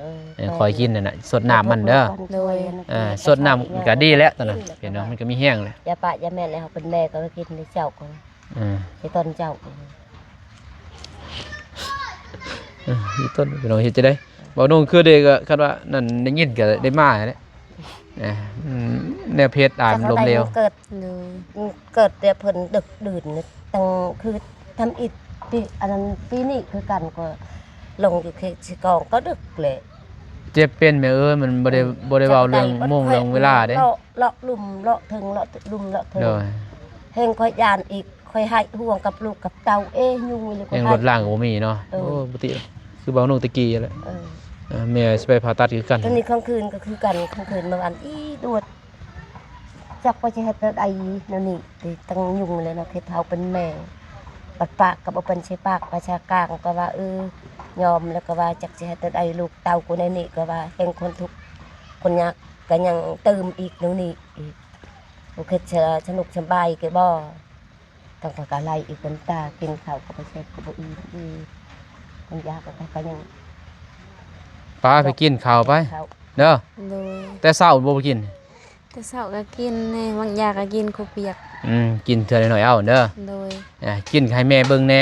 คอยกินนั่นน่ะสดน้ำมันเด้อ โดย สดน้ำก็ดีแล้วตอนนั้นเห็นเนาะมันก็มีแห้งเลย ยาปะยาแม่แล้วเป็นแม่ก็กินในเจ้าก็ในตอนเจ้า มีต้นพี่น้องเฮ็ดจะได้บ่นุ่งคือเด็กก็คันว่านั่นได้ยินก็ได้มาแหละแนวเพชรอ่านลมเร็ว เกิด โดย เกิดแต่เพิ่นดึกดื่นตั้งคือทำอิฐปีอันนั้นปีนี้คือกันก็ลงอยู่เขตสิกองก็ดึกเลย เจ็บเป็นแม่มันบ่ได้เว้าเรื่องโมงเรื่องเวลาเด้ เลาะลุ่มเลาะถึงเลาะลุ่มเลาะถึง โดย เฮงค่อยยานอีกค่อยให้ห่วงกับลูกกับเต้ายุ่งเลย ยังรถล่างก็บ่มีเนาะโอ้ปกติคือเบานุ่งตะกี้แหละแม่สิไปผ่าตัดคือกัน ตอนนี้กลางคืนก็คือกันกลางคืนบางอันดวดจักว่าจะเฮ็ดไดนั่นนี่ตั้งยุ่งเลยนะเฮ็ดเฮาเป็นแม่ปัดปากกับบ่เป็นใช่ปากประชากลางก็ว่ายอมแล้วก็ว่าจักสิเฮ็ดไดลูกเต้ากูในนี่ก็ว่าเฮงคนทุกคนยากก็ยังเติมอีกนู่นนี่อีกโอเคสนุกสบายก็บ่ต้องก็กะไล่อีกคนตากินข้าวก็บ่เช็ดก็บ่อิ่มคนยากก็ยัง ป้าไปกินข้าวไป ข้าว เด้อ โดย แต่เช้าบ่ไปกิน แต่เช้าก็กินแน่บางยาก็กินข้าวเปียก กินเทื่อหน่อยเอาเด้อ โดย กินให้แม่เบิ่งแน่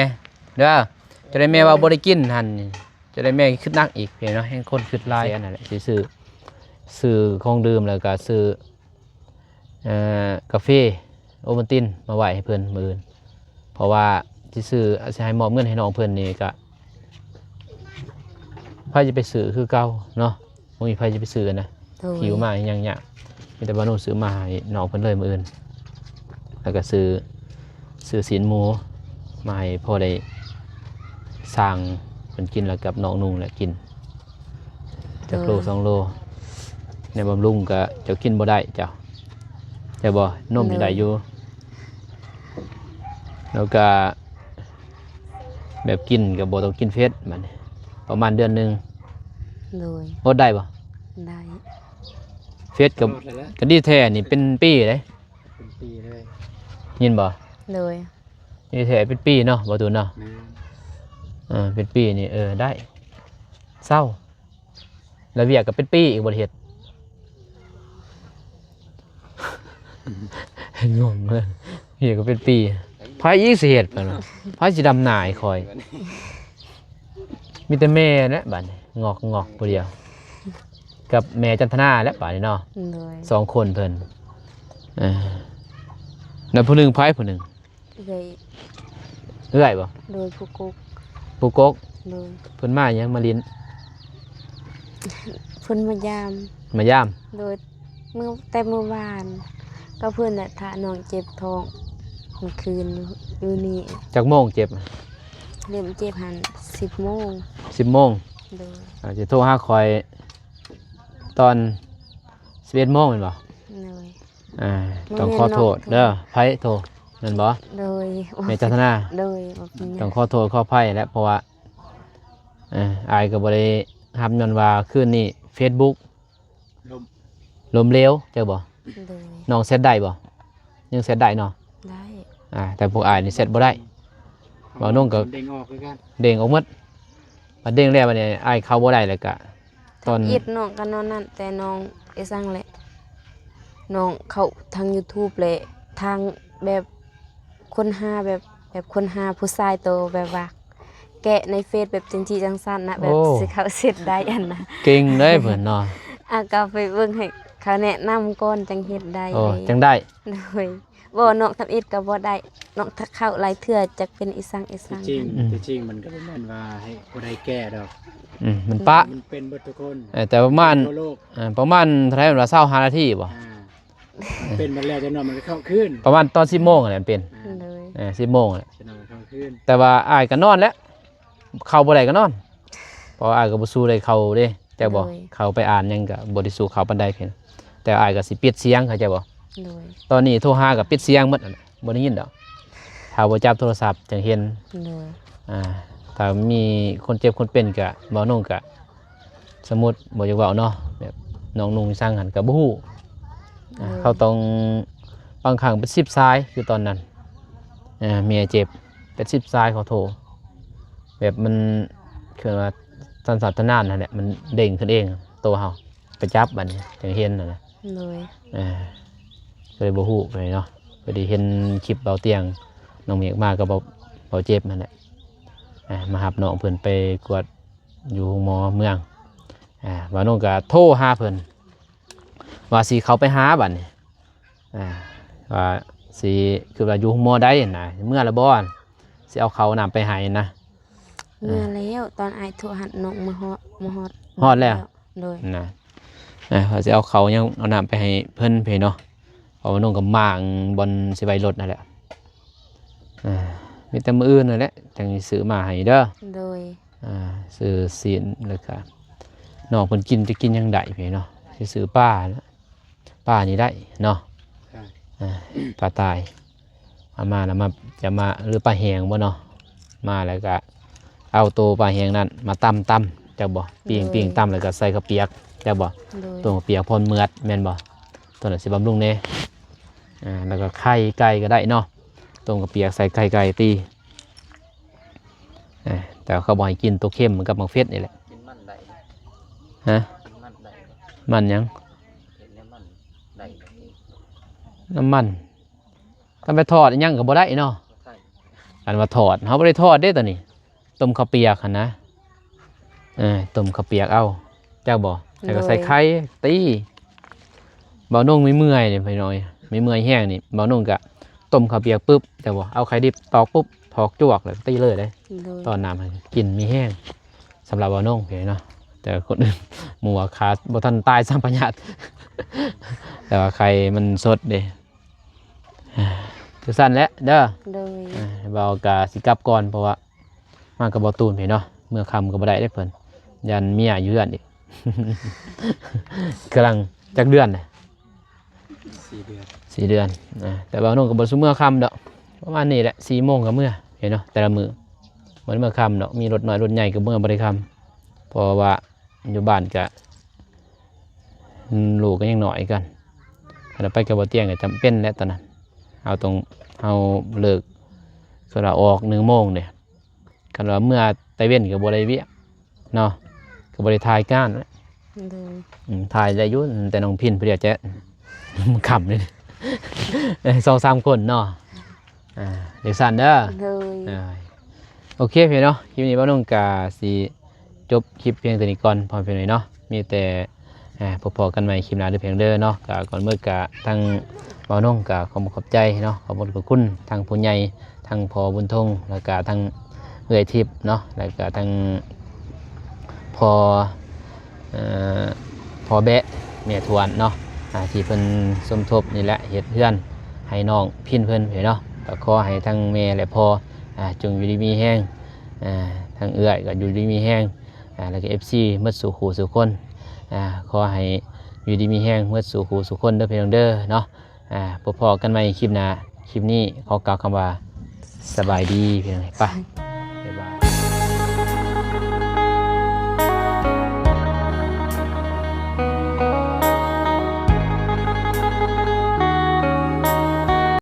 เด้อจะได้แม่ว่าบ่ได้กินหั่นจะได้แม่คิดหนักอีกเนาะให้คนคิดหลายอันนั้นแหละสิซื้อของดื่มแล้วก็ซื้อกาแฟโอวัลตินมาไว้ให้เพิ่นมื้ออื่นเพราะว่าสิซื้อสิให้มอบเงินให้น้องเพิ่นนี่ก็ไผจะไปซื้อคือเก่าเนาะบ่มีไผจะไปซื้อนะ โดย หิวมาอย่างเงี้ยมีแต่ว่าหนูซื้อมาให้น้องเพิ่นเลยมื้ออื่นแล้วก็ซื้อศีลหมูมาให้พอได้สร้างเพิ่นกินแล้วกับน้องนุ่งแหละกินจักโล2 โลในบำรุงก็เจ้ากินบ่ได้เจ้าแต่บ่นมนี่ได้อยู่แล้วก็แบบกินก็บ่ต้องกินเฟสบัดนี้ประมาณเดือนหนึง โดย อดได้บ่ ได้ เฟสก็ดีแท้นี่เป็นปีเลย เป็นปีเลย ยินบ่ โดย ดีแท้เป็นปีเนาะบ่ตูนเนาะ แม่ เป็นปีนี่ได้เศร้าแล้วเวียกก็เป็นปีอีกบ่ได้เฮ็ด งงเลยเวียกก็เป็นปีไผอีกสิเฮ็ดปะเนาะไผสิดำนาให้คอย มีแต่แม่นะบัดนี้งอกผู้เดียว กับแม่จันทนาและบัดนี้เนาะ โดย 2 คนเพิ่นแล้วผู้หนึงไผผู้หนึง เลย เอื้อยบ่ โดยผู้กุ๊ก ผู้กก โดย เพิ่นมาหยังมาลิ้น เพิ่นมายาม มาย่าม โดยเมื่อวานก็เพื่อนแหละถ้าน้องเจ็บท้องเมื่อคืนอยู่นี่ จักโมงเจ็บ เริ่มเจ็บหัน10 โมง 10 โมง โดย อาจจะโทรหาคอยตอน11 โมงแม่นบ่ โดย อ่าต้องขอโทษเด้อไผโทรแม่นบ่ โดย แม่จันทนา โดยบ่เป็นห ต้ ยั อง ง ขอโทษขออภัยและเพราะว่าอายก็บ่ได้รับย้อนว่าคืนนี้ Facebook ลม ล้มเหลวเจ้าบ่ โดย น้องเซตได้บ่ยังเซตได้เนาะ ได้ แต่พวกอายนี่เซตบ่ได้ บ่นุ่งก็ เด้งออกคือกัน เด้งออกหมดบัดเด้งแล้วบัดนี้อายเข้าบ่ได้แล้วก็ตอน อิดน้องก็นอนนั่นแต่น้องไอ้สั่งแหละน้องเขาทาง YouTube แหละทางแบบคนหาแบบคนหาผู้ชายโตแบบว่า แกะในเฟซแบบจังจีจังสั้นนะแบบสิเขาเสร็จได้อันนะ เก่งเลยเพิ่นเนาะ ก็ไปเบิ่งให้เขาแนะนำก่อนจังเฮ็ดได้ โอ้ เลย จังได้ โดยบ่น้องทำอิดก็บ่ได้น้องถ้าเข้าหลายเทื่อจักเป็นอีสัง ที่จริงที่จริงมันก็บ่แม่นว่าให้บ่ได้แก้ดอก มันปะ มันเป็นเบิดทุกคน แต่ประมาณ ทั่วโลก ประมาณเท่าไหร่ว่า25นาทีบ่ เป็นมาแล้วจะนอนมันก็เข้าคืน ประมาณตอน10 โมงนั่นแหละเป็น เลย 10 โมงแหละ จะนอนมันเข้าคืน แต่ว่าอายก็นอนแล้วเข้าบ่ได้ก็นอนเพราะว่าอายก็บ่สู้ได้เข้าเด้แต่บ่เข้าไปอ่านหยังก็บ่ได้สู้เข้าปานใดเพิ่นแต่อายก็สิปิดเสียงเข้าใจบ่ เลย ตอนนี้โทรหาก็ปิดเสียงหมดนั่นแหละบ่ได้ยินดอกถ้าบ่จับโทรศัพท์จังเห็น เลย ถ้ามีคนเจ็บคนเป็นก็บ่นุ่งก็สมมุติบ่อยากเว้าเนาะแบบน้องนุ่งสร้างหันก็บ่ฮู้เขาต้องบางครั้งเป็น10สายคือตอนนั้นเมียเจ็บเป็น10สายเขาโทรแบบมันคือว่าสันสัตนานนั่นแหละมันเด้งขึ้นเองตัวเฮาไปจับบัดนี้จังเห็นนั่นแหละ เลย ก็เลยบ่ฮู้ไปเนาะพอดีเห็นคลิปเบาเตียงน้องเมฆมาก็เบาเจ็บนั่นแหละมาหับน้องเพิ่นไปกวดอยู่หมอเมืองว่าน้องก็โทรหาเพิ่นว่าสิเขาไปหาบัดนี้ว่าสิคือว่าอยู่หมอใดน่ะเมื่อละบ่สิเอาเขานำไปให้นะ เมื่อแล้วตอนอายโทรหันน้องมาฮอด ฮอดแล้ว เลย นะว่าสิเอาเขายังเอานำไปให้เพิ่นเพเนาะเพราะว่าน้องก็มางบนสิไว้รถนั่นแหละมีแต่มื้ออื่นนั่นแหละจังสิซื้อมาให้เด้อ โดย ซื้อศีลแล้วก็น้องเพิ่นกินจะกินยังได้เพเนาะสิซื้อป้านะป้านี่ได้เนาะปลาตายมาแล้วมาจะมาหรือปลาแหงบ่เนาะมาแล้วก็เอาตัวปลาแหงนั้นมาตำจะบ่ปิ้งตำแล้วก็ใส่ข้าวเปียกจะบ่ โดย ตัวข้าวเปียกพรเมือดแม่นบ่ตัวนั้นสิบำรุงแน่แล้วก็ไข่ไก่ก็ได้เนาะต้มข้าวเปียกใส่ไก่ตีแต่เขาบอกให้กินตัวเข้มเหมือนกับมังเฟสนี่แหละ กินมันได้ ฮะ กินมันได้ มันหยัง เห็นแล้วมันได้ น้ำมันถ้าไปทอดอิหยังก็บ่ได้เนาะ ใช่ อันว่าทอดเขาบ่ได้ทอดเด้ตัวนี้ต้มข้าวเปียกหั่นนะต้มข้าวเปียกเอาเจ้าบ่แล้วก็ใส่ไข่ตีบ่าวนุ่งไม่เมื่อยนี่ไปหน่อยไม่เมื่อยแห้งนี่บ่าวนุ่งก็ต้มข้าวเปียกปุ๊บเจ้าบ่เอาไข่ดิบตอกปุ๊บถอกจวกแล้วตีเลยเด้ โดย ตอนน้ำให้กินมีแห้งสำหรับบ่าวนุ่งเนาะแต่คนอื่นหมู่ว่าขาดบ่ทันตายสัมปัญญา แต่ว่าไข่มันสดเด้คือสั้นแล้วเด้อ โดย เบากะสิกลับก่อนเพราะว่ามากับบ่ตูนเนาะเมื่อคำก็บ่ได้ได้เพิ่นยันเมียอยู่เฮือนอีก กำลังจักเดือนน่ะ 4 เดือน 4 เดือนแต่ว่าน้องก็บ่ซุเมื่อคำดอกประมาณนี้แหละ4 โมงก็เมื่อเนาะแต่ละมื้อบ่ได้เมื่อคำดอกมีรถน้อยรถใหญ่ก็เมื่อบ่ได้คำเพราะว่าอยู่บ้านก็ลูกก็ยังน้อยกันถ้าไปกับบ่เตียงก็จำเป็นแหละตอนนั้นเอาเลิกก็เราออก1 โมงเนี่ยคันว่าเมื่อไตเว้นกับบริเวียเนาะกับบริทายก้าน โดย ทายได้อยุ่แต่น้องพินเพื่อจะ ขำเลย 2-3 คนเนาะเด็กสันเด้อ โดย โอเคเพียงเนาะคลิปนี้บ้านน้องกาสีจบคลิปเพียงตัวนี้ก่อนพอเพียงหน่อยเนาะมีแต่พอๆกันใหม่คลิปหน้าด้วยเพียงเด้อเนาะกก่อนเมื่อกะทางบ้านน้องกะขอบใจเนาะขอบคุณทางผู้ใหญ่ทางพอบุญทงแล้วก็ทางเอื้อยทิพย์เนาะแล้วก็ทางพอแบะ แม่ทวนเนาะที่เพิ่นสมทบนี่แหละเฮ็ดเฮือนให้น้องพินเพิ่นเนาะก็ขอให้ทั้งแม่และพ่อจงอยู่ดีมีแห้งทั้งเอื้อยก็อยู่ดีมีแห้งแล้วก็ FC หมดสู่ขู่สู่คนขอให้อยู่ดีมีแห้งหมดสู่ขู่สู่คนเด้อพี่น้องเด้อเนาะพบกันใหม่คลิปหน้าคลิปนี้ขอกล่าวคำว่าสบายดีพี่น้องไป